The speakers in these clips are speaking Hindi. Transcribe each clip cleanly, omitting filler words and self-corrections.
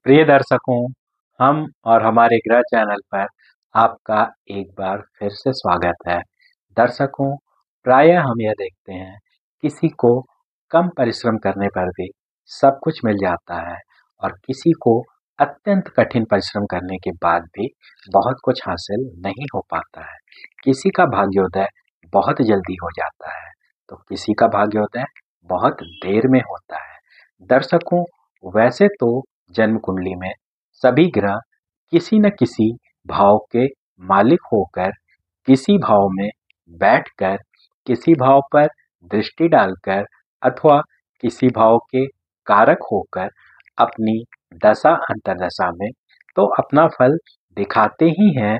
प्रिय दर्शकों, हम और हमारे ग्रह चैनल पर आपका एक बार फिर से स्वागत है। दर्शकों, प्रायः हम यह देखते हैं किसी को कम परिश्रम करने पर भी सब कुछ मिल जाता है और किसी को अत्यंत कठिन परिश्रम करने के बाद भी बहुत कुछ हासिल नहीं हो पाता है। किसी का भाग्योदय बहुत जल्दी हो जाता है तो किसी का भाग्योदय बहुत देर में होता है। दर्शकों, वैसे तो जन्म कुंडली में सभी ग्रह किसी न किसी भाव के मालिक होकर, किसी भाव में बैठकर, किसी भाव पर दृष्टि डालकर अथवा किसी भाव के कारक होकर अपनी दशा अंतर्दशा में तो अपना फल दिखाते ही हैं,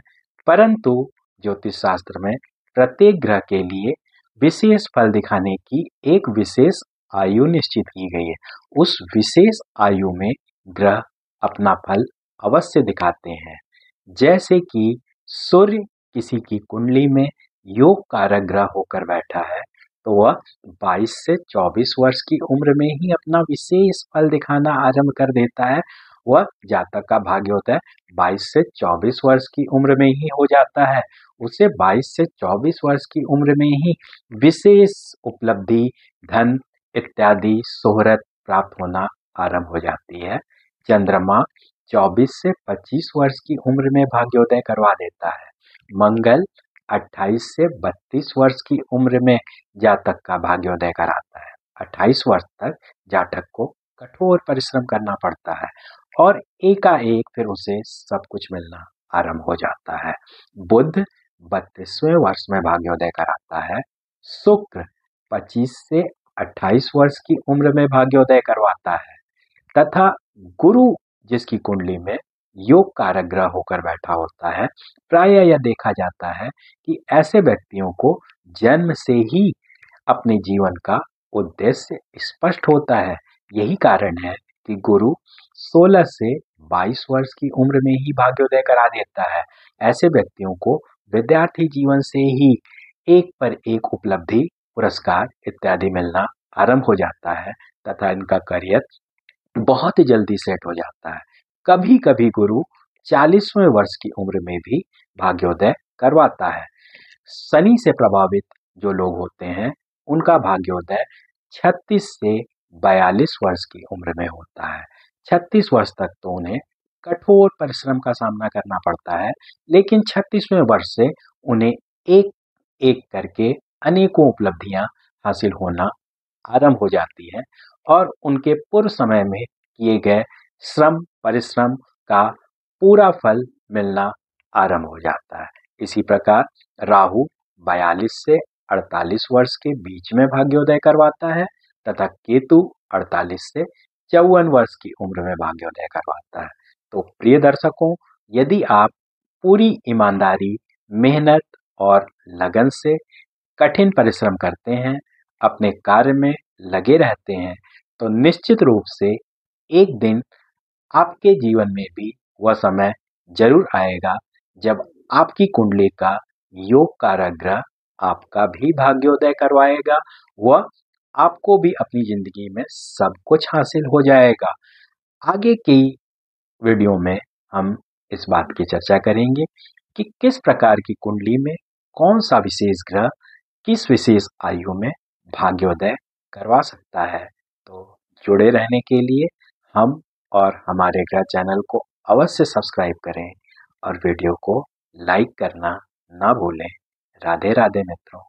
परंतु ज्योतिष शास्त्र में प्रत्येक ग्रह के लिए विशेष फल दिखाने की एक विशेष आयु निश्चित की गई है। उस विशेष आयु में ग्रह अपना फल अवश्य दिखाते हैं। जैसे कि सूर्य किसी की कुंडली में योग कारक ग्रह होकर बैठा है तो वह 22 से 24 वर्ष की उम्र में ही अपना विशेष फल दिखाना आरंभ कर देता है। वह जातक का भाग्योदय 22 से 24 वर्ष की उम्र में ही हो जाता है। उसे 22 से 24 वर्ष की उम्र में ही विशेष उपलब्धि, धन इत्यादि शोहरत प्राप्त होना आरंभ हो जाती है। चंद्रमा 24 से 25 वर्ष की उम्र में भाग्योदय करवा देता है। मंगल 28 से 32 वर्ष की उम्र में जातक का भाग्योदय कराता है। 28 वर्ष तक जातक को कठोर परिश्रम करना पड़ता है और एकाएक फिर उसे सब कुछ मिलना आरंभ हो जाता है। बुध 32वें वर्ष में भाग्योदय कराता है। शुक्र 25 से 28 वर्ष की उम्र में भाग्योदय करवाता है तथा गुरु जिसकी कुंडली में योग कारक ग्रह होकर बैठा होता है, प्रायः यह देखा जाता है कि ऐसे व्यक्तियों को जन्म से ही अपने जीवन का उद्देश्य स्पष्ट होता है। यही कारण है कि गुरु 16 से 22 वर्ष की उम्र में ही भाग्योदय करा देता है। ऐसे व्यक्तियों को विद्यार्थी जीवन से ही एक पर एक उपलब्धि, पुरस्कार इत्यादि मिलना आरंभ हो जाता है तथा इनका करियर बहुत जल्दी सेट हो जाता है। कभी कभी गुरु 40वें वर्ष की उम्र में भी भाग्योदय करवाता है। शनि से प्रभावित जो लोग होते हैं उनका भाग्योदय 36 से 42 वर्ष की उम्र में होता है। 36 वर्ष तक तो उन्हें कठोर परिश्रम का सामना करना पड़ता है, लेकिन 36वें वर्ष से उन्हें एक एक करके अनेकों उपलब्धियां हासिल होना आरंभ हो जाती है और उनके पूर्व समय में किए गए श्रम परिश्रम का पूरा फल मिलना आरंभ हो जाता है। इसी प्रकार राहु 42 से 48 वर्ष के बीच में भाग्योदय करवाता है तथा केतु 48 से 54 वर्ष की उम्र में भाग्योदय करवाता है। तो प्रिय दर्शकों, यदि आप पूरी ईमानदारी, मेहनत और लगन से कठिन परिश्रम करते हैं, अपने कार्य में लगे रहते हैं, तो निश्चित रूप से एक दिन आपके जीवन में भी वह समय जरूर आएगा जब आपकी कुंडली का योग कारक ग्रह आपका भी भाग्योदय करवाएगा। वह आपको भी अपनी जिंदगी में सब कुछ हासिल हो जाएगा। आगे की वीडियो में हम इस बात की चर्चा करेंगे कि किस प्रकार की कुंडली में कौन सा विशेष ग्रह किस विशेष आयु में भाग्योदय करवा सकता है। तो जुड़े रहने के लिए हम और हमारे ग्रह चैनल को अवश्य सब्सक्राइब करें और वीडियो को लाइक करना ना भूलें। राधे राधे मित्रों।